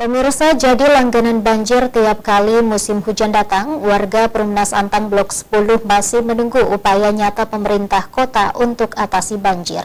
Pemirsa, jadi langganan banjir tiap kali musim hujan datang, warga Perumnas Antang Blok 10 masih menunggu upaya nyata pemerintah kota untuk atasi banjir.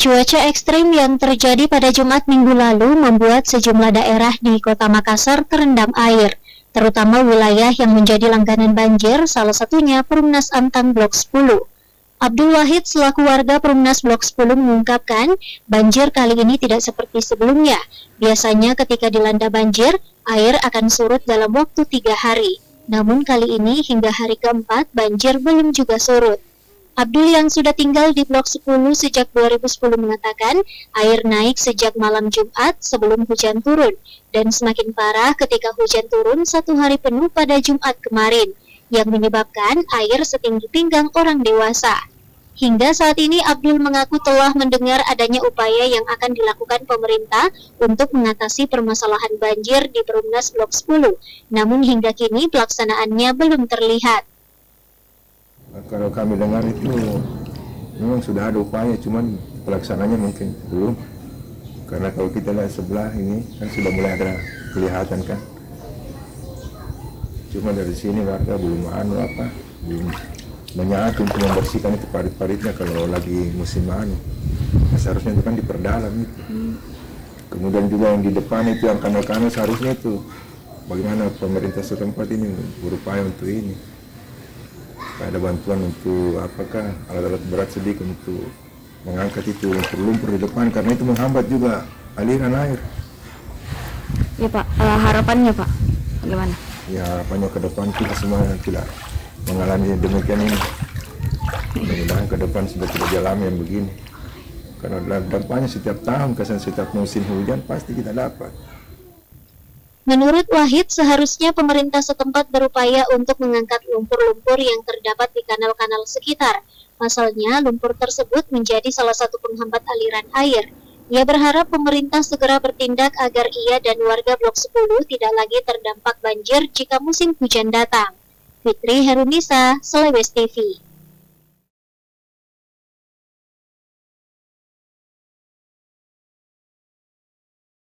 Cuaca ekstrim yang terjadi pada Jumat minggu lalu membuat sejumlah daerah di Kota Makassar terendam air, terutama wilayah yang menjadi langganan banjir, salah satunya Perumnas Antang Blok 10. Abdul Wahid selaku warga Perumnas Blok 10 mengungkapkan, banjir kali ini tidak seperti sebelumnya. Biasanya ketika dilanda banjir, air akan surut dalam waktu 3 hari. Namun kali ini hingga hari keempat, banjir belum juga surut. Abdul yang sudah tinggal di Blok 10 sejak 2010 mengatakan, air naik sejak malam Jumat sebelum hujan turun, dan semakin parah ketika hujan turun 1 hari penuh pada Jumat kemarin, yang menyebabkan air setinggi pinggang orang dewasa. Hingga saat ini Abdul mengaku telah mendengar adanya upaya yang akan dilakukan pemerintah untuk mengatasi permasalahan banjir di Perumnas Blok 10. Namun hingga kini pelaksanaannya belum terlihat. Kalau kami dengar itu memang sudah ada upaya, cuman pelaksanaannya mungkin belum. Karena kalau kita lihat sebelah ini kan sudah mulai ada kelihatan kan. Cuma dari sini warga belum belum menyaat untuk membersihkan itu parit-paritnya kalau lagi musim anu. Seharusnya itu kan diperdalam itu. Kemudian juga yang di depan itu yang kanal-kanal seharusnya itu bagaimana pemerintah setempat ini berupaya untuk ini. Ada bantuan untuk apakah alat-alat berat sedikit untuk mengangkat itu lumpur-lumpur di depan karena itu menghambat juga aliran air. Ya Pak, harapannya Pak, bagaimana? Ya harapannya ke depan kita semua tidak mengalami demikian ini. Mudah-mudahan ke depan sudah tidak alami yang begini. Karena dampaknya setiap tahun, kesan setiap musim hujan pasti kita dapat. Menurut Wahid, seharusnya pemerintah setempat berupaya untuk mengangkat lumpur-lumpur yang terdapat di kanal-kanal sekitar. Pasalnya, lumpur tersebut menjadi salah satu penghambat aliran air. Ia berharap pemerintah segera bertindak agar ia dan warga Blok 10 tidak lagi terdampak banjir jika musim hujan datang. Fitri Herunisa, Selewes TV.